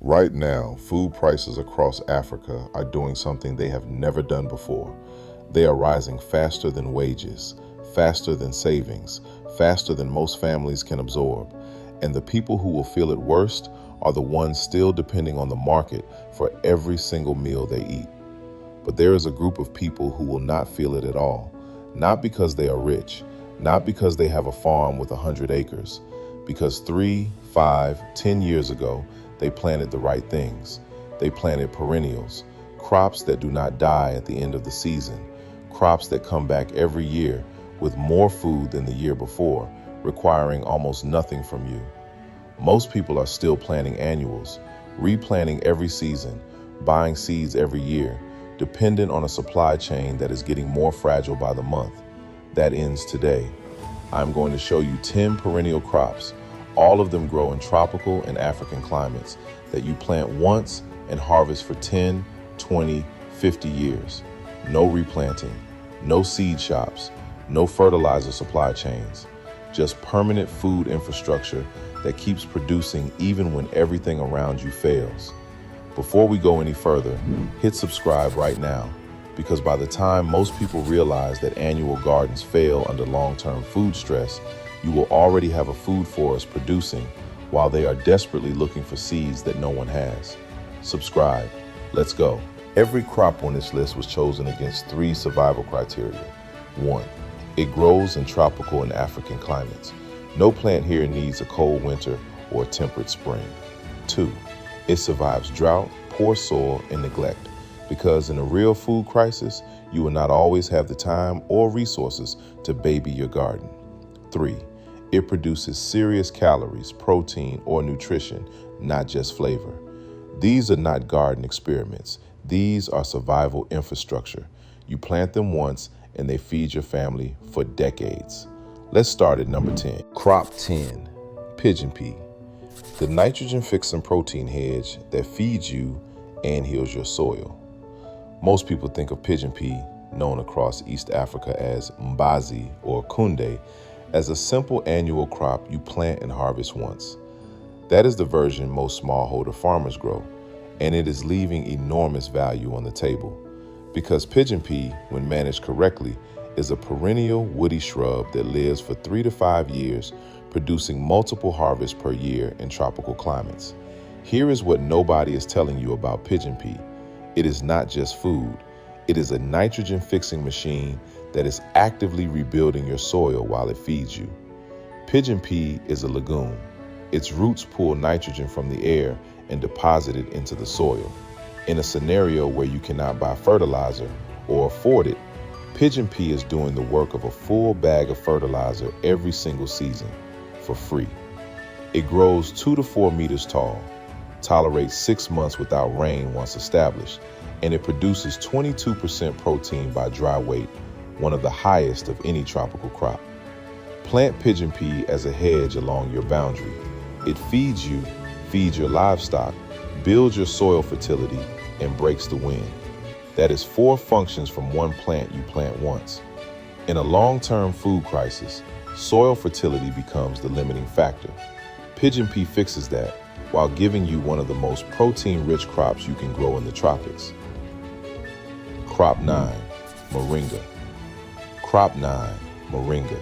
Right now, food prices across Africa are doing something they have never done before. They are rising faster than wages, faster than savings, faster than most families can absorb. And the people who will feel it worst are the ones still depending on the market for every single meal they eat. But there is a group of people who will not feel it at all, not because they are rich, not because they have a farm with 100 acres, because 3, 5, 10 years ago, they planted the right things. They planted perennials, crops that do not die at the end of the season, crops that come back every year with more food than the year before, requiring almost nothing from you. Most people are still planting annuals, replanting every season, buying seeds every year, dependent on a supply chain that is getting more fragile by the month. That ends today. I'm going to show you 10 perennial crops. All of them grow in tropical and African climates that you plant once and harvest for 10, 20, 50 years. No replanting, no seed shops, no fertilizer supply chains, just permanent food infrastructure that keeps producing even when everything around you fails. Before we go any further, hit subscribe right now, because by the time most people realize that annual gardens fail under long-term food stress, you will already have a food forest producing while they are desperately looking for seeds that no one has. Subscribe. Let's go. Every crop on this list was chosen against 3 survival criteria. 1. It grows in tropical and African climates. No plant here needs a cold winter or a temperate spring. 2. It survives drought, poor soil, and neglect, because in a real food crisis, you will not always have the time or resources to baby your garden. 3. It produces serious calories, protein, or nutrition, not just flavor. These are not garden experiments. These are survival infrastructure. You plant them once and they feed your family for decades. Let's start at number 10. Crop 10, Pigeon Pea. The nitrogen-fixing protein hedge that feeds you and heals your soil. Most people think of pigeon pea, known across East Africa as mbazi or kunde, as a simple annual crop you plant and harvest once. That is the version most smallholder farmers grow, and it is leaving enormous value on the table. Because pigeon pea, when managed correctly, is a perennial woody shrub that lives for 3 to 5 years, producing multiple harvests per year in tropical climates. Here is what nobody is telling you about pigeon pea. It is not just food. It is a nitrogen-fixing machine that is actively rebuilding your soil while it feeds you. Pigeon pea is a legume. Its roots pull nitrogen from the air and deposit it into the soil. In a scenario where you cannot buy fertilizer or afford it, pigeon pea is doing the work of a full bag of fertilizer every single season for free. It grows 2 to 4 meters tall, tolerates 6 months without rain once established, and it produces 22% protein by dry weight, one of the highest of any tropical crop. Plant pigeon pea as a hedge along your boundary. It feeds you, feeds your livestock, builds your soil fertility, and breaks the wind. That is 4 functions from one plant you plant once. In a long-term food crisis, soil fertility becomes the limiting factor. Pigeon pea fixes that while giving you one of the most protein-rich crops you can grow in the tropics. Crop 9, Moringa. Crop 9, Moringa.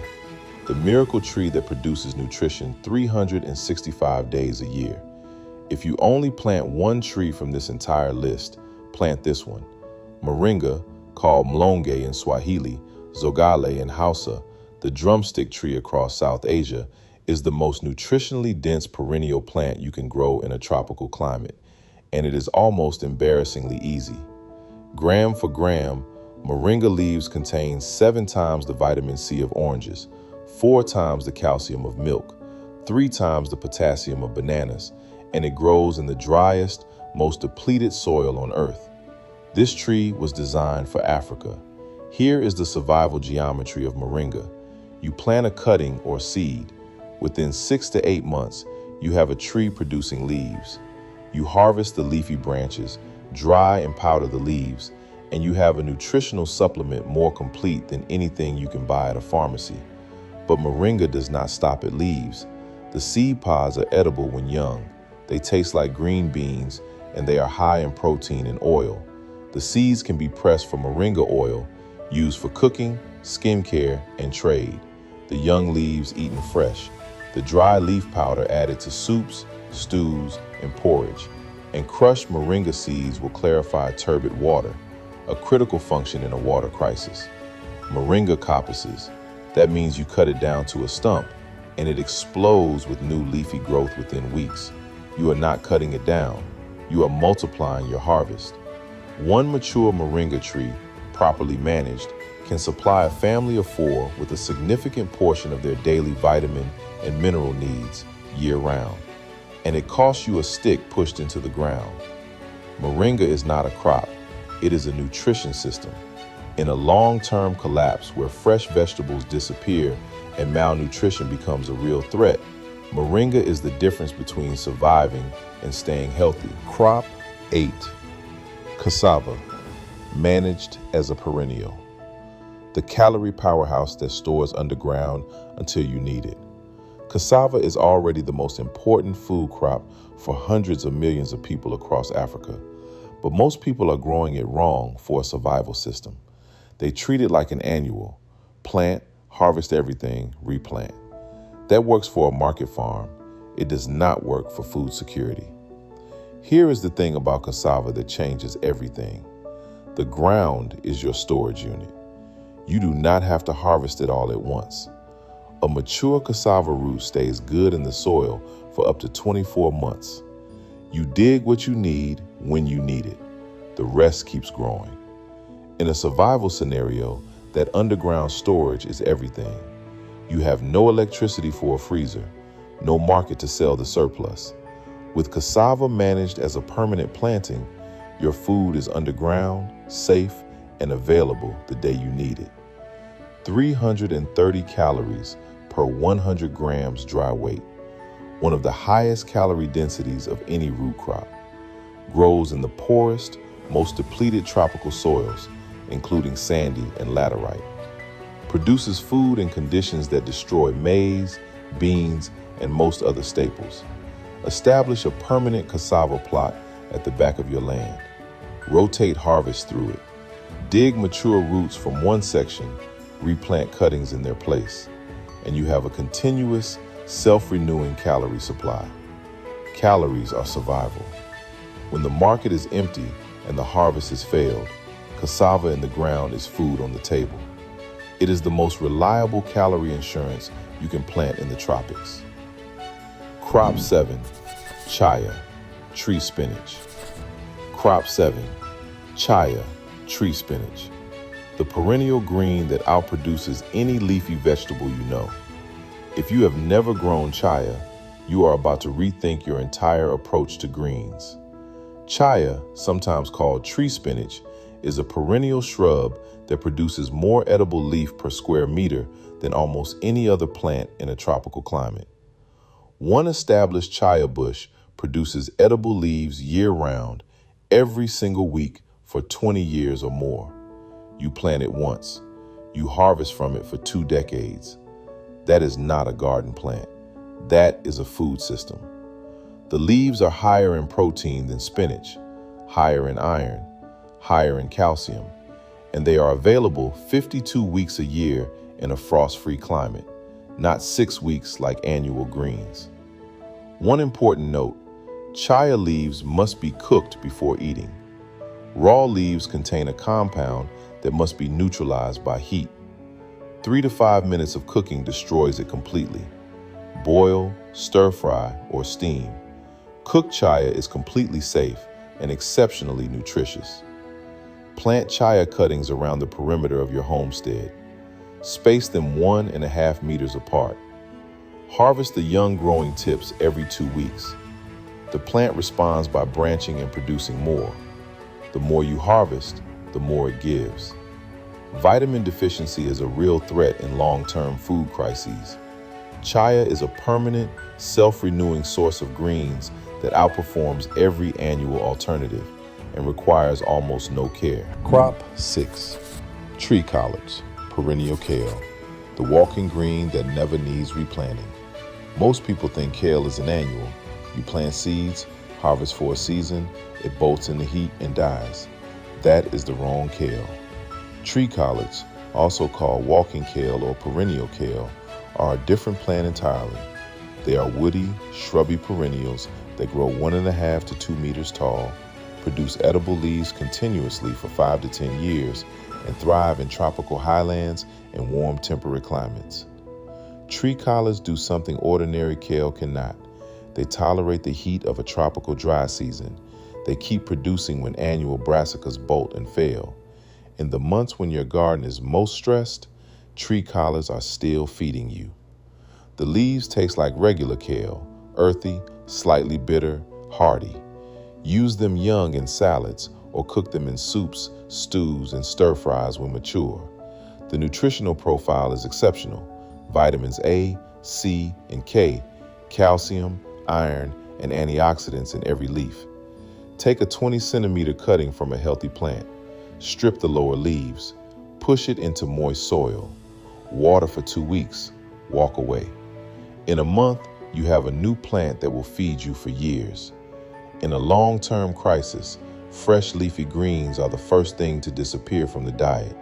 The miracle tree that produces nutrition 365 days a year. If you only plant one tree from this entire list, plant this one. Moringa, called mlonge in Swahili, zogale in Hausa, the drumstick tree across South Asia, is the most nutritionally dense perennial plant you can grow in a tropical climate, and it is almost embarrassingly easy. Gram for gram, Moringa leaves contain 7 times the vitamin C of oranges, 4 times the calcium of milk, 3 times the potassium of bananas, and it grows in the driest, most depleted soil on Earth. This tree was designed for Africa. Here is the survival geometry of Moringa. You plant a cutting or seed. Within 6 to 8 months, you have a tree producing leaves. You harvest the leafy branches, dry and powder the leaves, and you have a nutritional supplement more complete than anything you can buy at a pharmacy. But Moringa does not stop at leaves. The seed pods are edible when young. They taste like green beans, and they are high in protein and oil. The seeds can be pressed for moringa oil, used for cooking, skincare, and trade. The young leaves eaten fresh. The dry leaf powder added to soups, stews, and porridge. And crushed moringa seeds will clarify turbid water, a critical function in a water crisis. Moringa coppices, that means you cut it down to a stump, and it explodes with new leafy growth within weeks. You are not cutting it down. You are multiplying your harvest. One mature moringa tree, properly managed, can supply a family of 4 with a significant portion of their daily vitamin and mineral needs year-round. And it costs you a stick pushed into the ground. Moringa is not a crop. It is a nutrition system. In a long-term collapse where fresh vegetables disappear and malnutrition becomes a real threat, moringa is the difference between surviving and staying healthy. Crop 8. Cassava, managed as a perennial. The calorie powerhouse that stores underground until you need it. Cassava is already the most important food crop for hundreds of millions of people across Africa, but most people are growing it wrong for a survival system. They treat it like an annual: plant, harvest everything, replant. That works for a market farm. It does not work for food security. Here is the thing about cassava that changes everything. The ground is your storage unit. You do not have to harvest it all at once. A mature cassava root stays good in the soil for up to 24 months. You dig what you need when you need it. The rest keeps growing. In a survival scenario, that underground storage is everything. You have no electricity for a freezer, no market to sell the surplus. With cassava managed as a permanent planting, your food is underground, safe, and available the day you need it. 330 calories per 100 grams dry weight, one of the highest calorie densities of any root crop. Grows in the poorest, most depleted tropical soils, including sandy and laterite. Produces food in conditions that destroy maize, beans, and most other staples. Establish a permanent cassava plot at the back of your land. Rotate harvest through it. Dig mature roots from one section, replant cuttings in their place, and you have a continuous, self-renewing calorie supply. Calories are survival. When the market is empty and the harvest has failed, cassava in the ground is food on the table. It is the most reliable calorie insurance you can plant in the tropics. Crop 7, Chaya, tree spinach. Crop 7, Chaya, tree spinach. The perennial green that outproduces any leafy vegetable you know. If you have never grown chaya, you are about to rethink your entire approach to greens. Chaya, sometimes called tree spinach, is a perennial shrub that produces more edible leaf per square meter than almost any other plant in a tropical climate. One established chaya bush produces edible leaves year-round, every single week for 20 years or more. You plant it once. You harvest from it for 2 decades. That is not a garden plant. That is a food system. The leaves are higher in protein than spinach, higher in iron, higher in calcium, and they are available 52 weeks a year in a frost-free climate, not 6 weeks like annual greens. One important note: chaya leaves must be cooked before eating. Raw leaves contain a compound that must be neutralized by heat. 3 to 5 minutes of cooking destroys it completely. Boil, stir fry, or steam. Cooked chaya is completely safe and exceptionally nutritious. Plant chaya cuttings around the perimeter of your homestead. Space them 1.5 meters apart. Harvest the young growing tips every 2 weeks. The plant responds by branching and producing more. The more you harvest, the more it gives. Vitamin deficiency is a real threat in long-term food crises. Chaya is a permanent, self-renewing source of greens that outperforms every annual alternative and requires almost no care. Crop 6, Tree Collards, perennial kale, the walking green that never needs replanting. Most people think kale is an annual, You plant seeds, harvest for a season, it bolts in the heat and dies. That is the wrong kale. Tree collards, also called walking kale or perennial kale, are a different plant entirely. They are woody, shrubby perennials that grow 1.5 to 2 meters tall, produce edible leaves continuously for 5 to 10 years, and thrive in tropical highlands and warm temperate climates. Tree collards do something ordinary kale cannot. They tolerate the heat of a tropical dry season. They keep producing when annual brassicas bolt and fail. In the months when your garden is most stressed, tree collards are still feeding you. The leaves taste like regular kale, earthy, slightly bitter, hearty. Use them young in salads or cook them in soups, stews, and stir-fries when mature. The nutritional profile is exceptional. Vitamins A, C, and K, calcium, iron, and antioxidants in every leaf. Take a 20-centimeter cutting from a healthy plant. Strip the lower leaves. Push it into moist soil. Water for 2 weeks. Walk away. In a month, you have a new plant that will feed you for years. In a long-term crisis, fresh leafy greens are the first thing to disappear from the diet.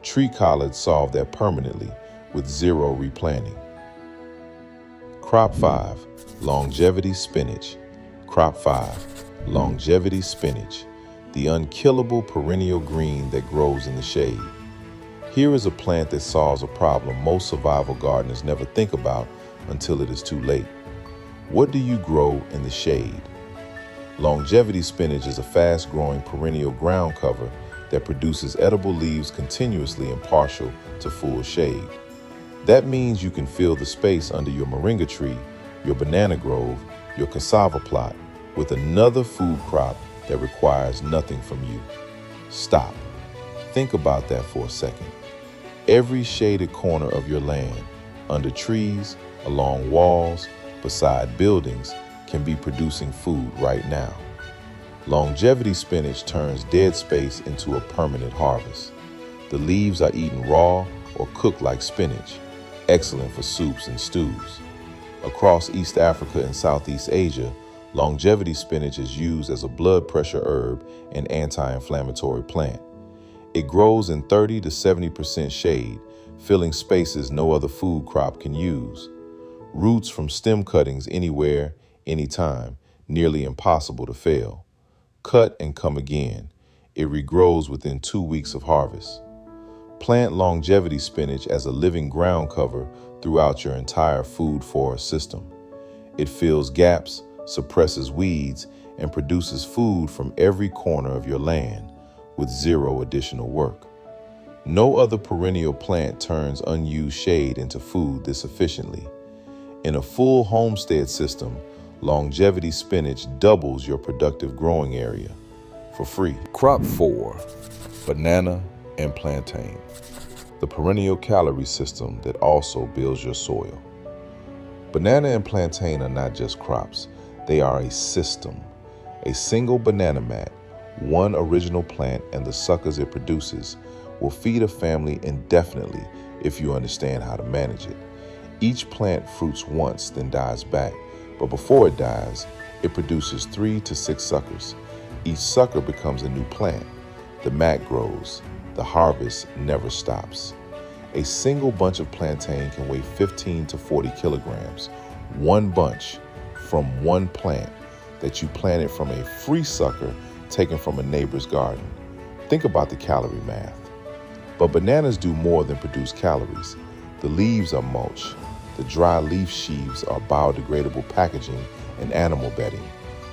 Tree collards solve that permanently with zero replanting. Crop 5, Longevity Spinach. Crop 5, Longevity Spinach, the unkillable perennial green that grows in the shade. Here is a plant that solves a problem most survival gardeners never think about until it is too late. What do you grow in the shade? Longevity spinach is a fast-growing perennial ground cover that produces edible leaves continuously and partial to full shade. That means you can fill the space under your Moringa tree, your banana grove, your cassava plot with another food crop that requires nothing from you. Stop. Think about that for a second. Every shaded corner of your land, under trees, along walls, beside buildings, can be producing food right now. Longevity spinach turns dead space into a permanent harvest. The leaves are eaten raw or cooked like spinach, excellent for soups and stews. Across East Africa and Southeast Asia, longevity spinach is used as a blood pressure herb and anti-inflammatory plant. It grows in 30 to 70% shade, filling spaces no other food crop can use. Roots from stem cuttings anywhere, anytime, nearly impossible to fail. Cut and come again. It regrows within 2 weeks of harvest. Plant longevity spinach as a living ground cover throughout your entire food forest system. It fills gaps, suppresses weeds, and produces food from every corner of your land with zero additional work. No other perennial plant turns unused shade into food this efficiently. In a full homestead system, longevity spinach doubles your productive growing area for free. Crop 4, Banana and Plantain, the perennial calorie system that also builds your soil. Banana and plantain are not just crops, they are a system. A single banana mat, one original plant, and the suckers it produces will feed a family indefinitely if you understand how to manage it. Each plant fruits once, then dies back, but before it dies, it produces 3 to 6 suckers. Each sucker becomes a new plant. The mat grows. The harvest never stops. A single bunch of plantain can weigh 15 to 40 kilograms. One bunch from one plant that you planted from a free sucker taken from a neighbor's garden. Think about the calorie math. But bananas do more than produce calories. The leaves are mulch. The dry leaf sheaves are biodegradable packaging and animal bedding.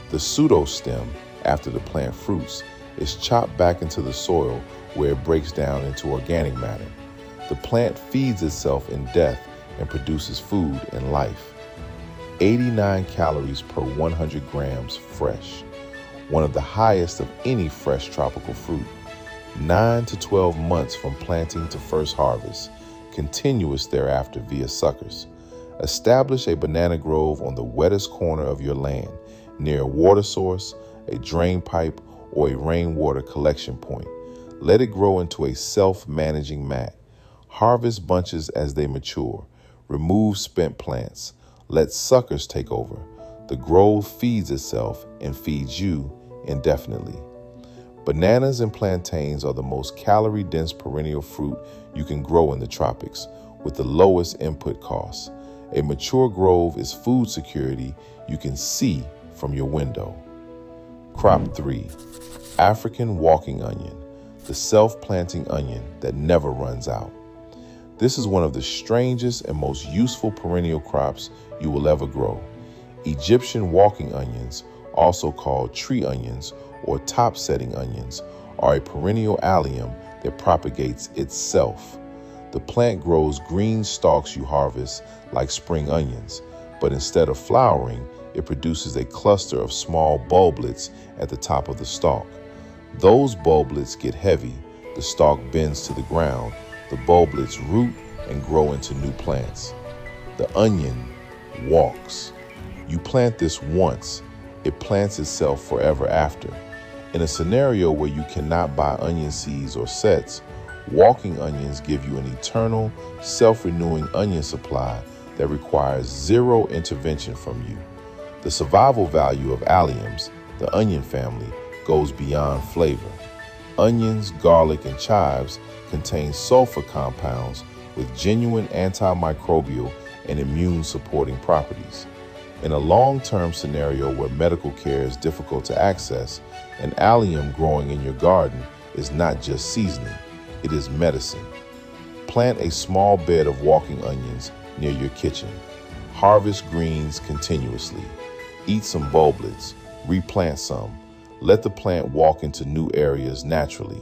The pseudostem, after the plant fruits, is chopped back into the soil where it breaks down into organic matter. The plant feeds itself in death and produces food in life. 89 calories per 100 grams fresh, one of the highest of any fresh tropical fruit. 9 to 12 months from planting to first harvest, continuous thereafter via suckers. Establish a banana grove on the wettest corner of your land, near a water source, a drain pipe, or a rainwater collection point. Let it grow into a self-managing mat. Harvest bunches as they mature. Remove spent plants. Let suckers take over. The grove feeds itself and feeds you indefinitely. Bananas and plantains are the most calorie-dense perennial fruit you can grow in the tropics, with the lowest input costs. A mature grove is food security you can see from your window. Crop 3, African walking onion, the self-planting onion that never runs out. This is one of the strangest and most useful perennial crops you will ever grow. Egyptian walking onions, also called tree onions or top-setting onions, are a perennial allium that propagates itself. The plant grows green stalks you harvest like spring onions, but instead of flowering, it produces a cluster of small bulblets at the top of the stalk. Those bulblets get heavy, the stalk bends to the ground, the bulblets root and grow into new plants. The onion walks. You plant this once, it plants itself forever after. In a scenario where you cannot buy onion seeds or sets, walking onions give you an eternal, self-renewing onion supply that requires zero intervention from you. The survival value of alliums, the onion family, goes beyond flavor. Onions, garlic, and chives contain sulfur compounds with genuine antimicrobial and immune-supporting properties. In a long-term scenario where medical care is difficult to access, an allium growing in your garden is not just seasoning, it is medicine. Plant a small bed of walking onions near your kitchen. Harvest greens continuously. Eat some bulblets, replant some. Let the plant walk into new areas naturally.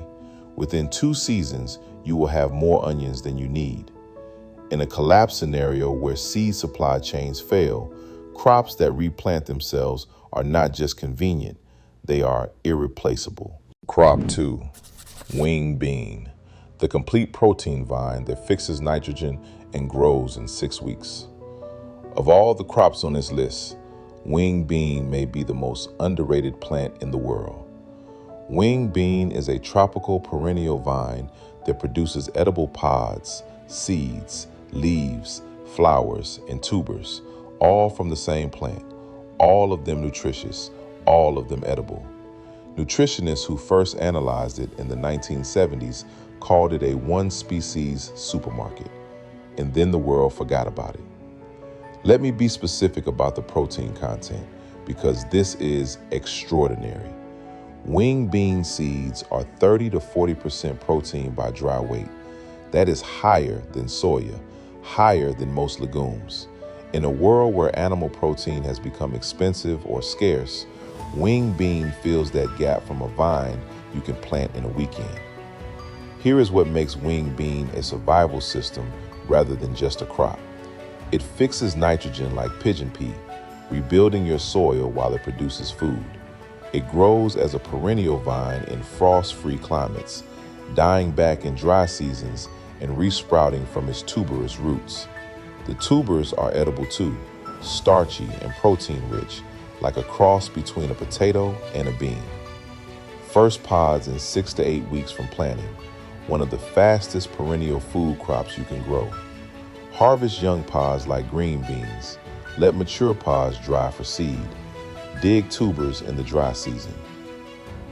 Within 2 seasons, you will have more onions than you need. In a collapse scenario where seed supply chains fail, crops that replant themselves are not just convenient, they are irreplaceable. Crop 2, wing bean, the complete protein vine that fixes nitrogen and grows in 6 weeks. Of all the crops on this list, wing bean may be the most underrated plant in the world. Wing bean is a tropical perennial vine that produces edible pods, seeds, leaves, flowers, and tubers, all from the same plant, all of them nutritious, all of them edible. Nutritionists who first analyzed it in the 1970s called it a one-species supermarket, and then the world forgot about it. Let me be specific about the protein content, because this is extraordinary. Wing bean seeds are 30 to 40% protein by dry weight. That is higher than soya, higher than most legumes. In a world where animal protein has become expensive or scarce, wing bean fills that gap from a vine you can plant in a weekend. Here is what makes wing bean a survival system rather than just a crop. It fixes nitrogen like pigeon pea, rebuilding your soil while it produces food. It grows as a perennial vine in frost-free climates, dying back in dry seasons and resprouting from its tuberous roots. The tubers are edible too, starchy and protein-rich, like a cross between a potato and a bean. First pods in 6 to 8 weeks from planting, one of the fastest perennial food crops you can grow. Harvest young pods like green beans. Let mature pods dry for seed. Dig tubers in the dry season.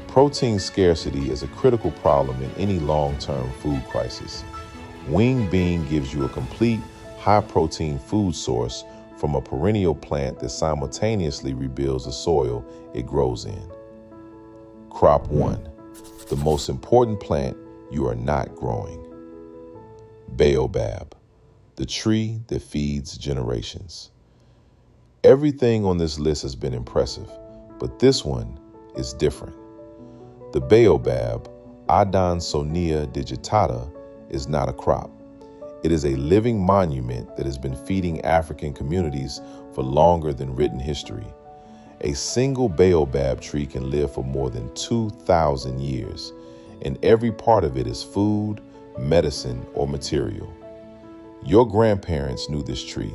Protein scarcity is a critical problem in any long-term food crisis. Wing bean gives you a complete, high-protein food source from a perennial plant that simultaneously rebuilds the soil it grows in. Crop 1, the most important plant you are not growing. Baobab, the tree that feeds generations. Everything on this list has been impressive, but this one is different. The baobab, Adansonia digitata, is not a crop. It is a living monument that has been feeding African communities for longer than written history. A single baobab tree can live for more than 2,000 years, and every part of it is food, medicine, or material. Your grandparents knew this tree,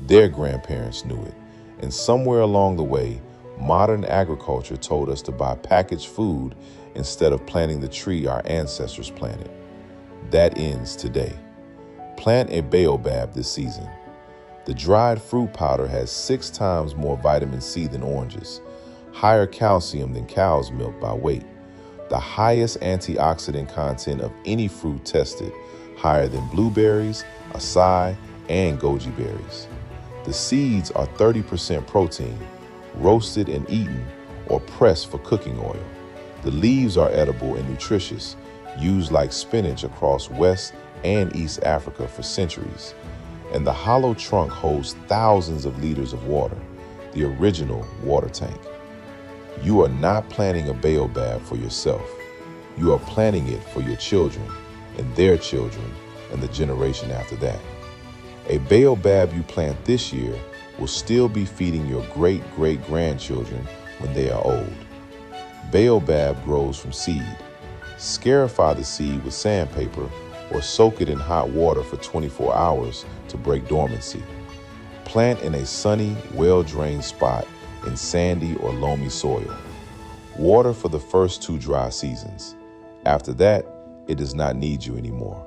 their grandparents knew it, and somewhere along the way, modern agriculture told us to buy packaged food instead of planting the tree our ancestors planted. That ends today. Plant a baobab this season. The dried fruit powder has 6 times more vitamin C than oranges, higher calcium than cow's milk by weight, the highest antioxidant content of any fruit tested, higher than blueberries, acai, and goji berries. The seeds are 30% protein, roasted and eaten, or pressed for cooking oil. The leaves are edible and nutritious, used like spinach across West and East Africa for centuries. And the hollow trunk holds thousands of liters of water, the original water tank. You are not planting a baobab for yourself. You are planting it for your children and their children and the generation after that. A baobab you plant this year will still be feeding your great-great-grandchildren when they are old. Baobab grows from seed. Scarify the seed with sandpaper or soak it in hot water for 24 hours to break dormancy. Plant in a sunny, well-drained spot in sandy or loamy soil. Water for the first 2 dry seasons. After that, it does not need you anymore.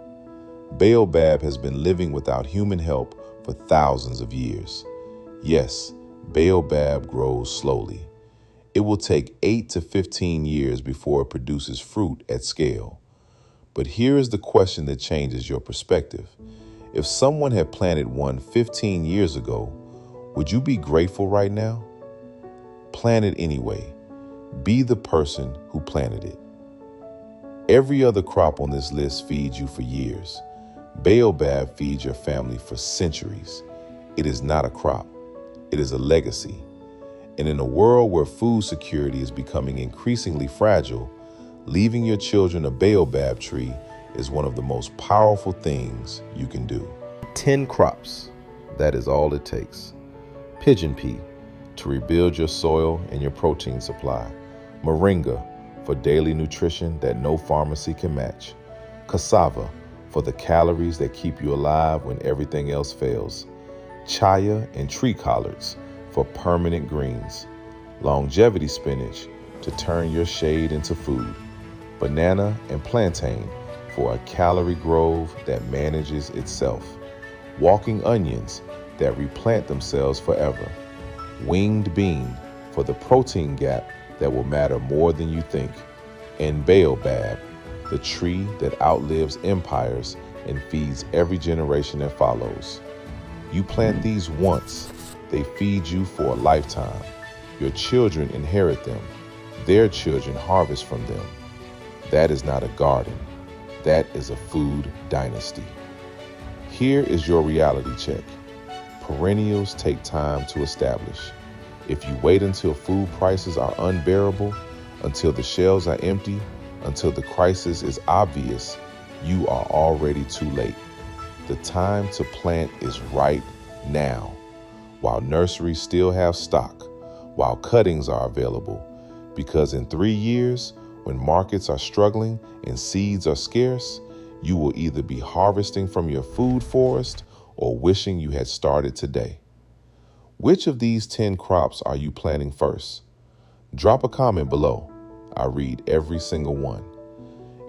Baobab has been living without human help for thousands of years. Yes, baobab grows slowly. It will take 8 to 15 years before it produces fruit at scale. But here is the question that changes your perspective. If someone had planted one 15 years ago, would you be grateful right now? Plant it anyway. Be the person who planted it. Every other crop on this list feeds you for years. Baobab feeds your family for centuries. It is not a crop. It is a legacy. And in a world where food security is becoming increasingly fragile, leaving your children a baobab tree is one of the most powerful things you can do. 10 crops. That is all it takes. Pigeon pea to rebuild your soil and your protein supply. Moringa for daily nutrition that no pharmacy can match. Cassava for the calories that keep you alive when everything else fails. Chaya and tree collards for permanent greens. Longevity spinach to turn your shade into food. Banana and plantain for a calorie grove that manages itself. Walking onions that replant themselves forever. Winged bean for the protein gap that will matter more than you think. And baobab, the tree that outlives empires and feeds every generation that follows. You plant these once, they feed you for a lifetime. Your children inherit them. Their children harvest from them. That is not a garden. That is a food dynasty. Here is your reality check. Perennials take time to establish. If you wait until food prices are unbearable, until the shelves are empty, until the crisis is obvious, you are already too late. The time to plant is right now, while nurseries still have stock, while cuttings are available, because in 3 years, when markets are struggling and seeds are scarce, you will either be harvesting from your food forest or wishing you had started today. Which of these 10 crops are you planting first? Drop a comment below. I read every single one.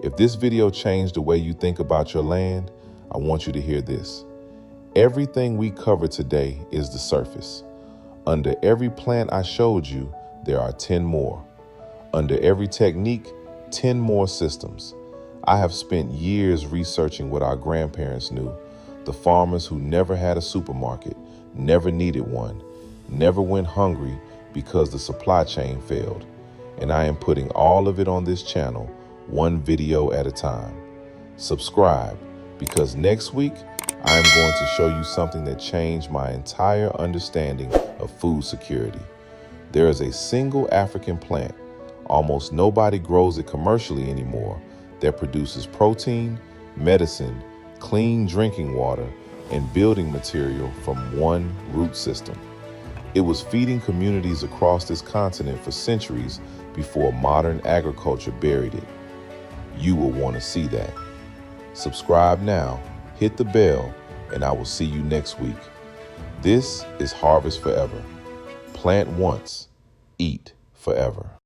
If this video changed the way you think about your land, I want you to hear this. Everything we covered today is the surface. Under every plant I showed you, there are 10 more. Under every technique, 10 more systems. I have spent years researching what our grandparents knew, the farmers who never had a supermarket, never needed one, never went hungry because the supply chain failed. And I am putting all of it on this channel, one video at a time. Subscribe, because next week, I am going to show you something that changed my entire understanding of food security. There is a single African plant, almost nobody grows it commercially anymore, that produces protein, medicine, clean drinking water, and building material from one root system. It was feeding communities across this continent for centuries before modern agriculture buried it. You will want to see that. Subscribe now, hit the bell, and I will see you next week. This is Harvest Forever. Plant once, eat forever.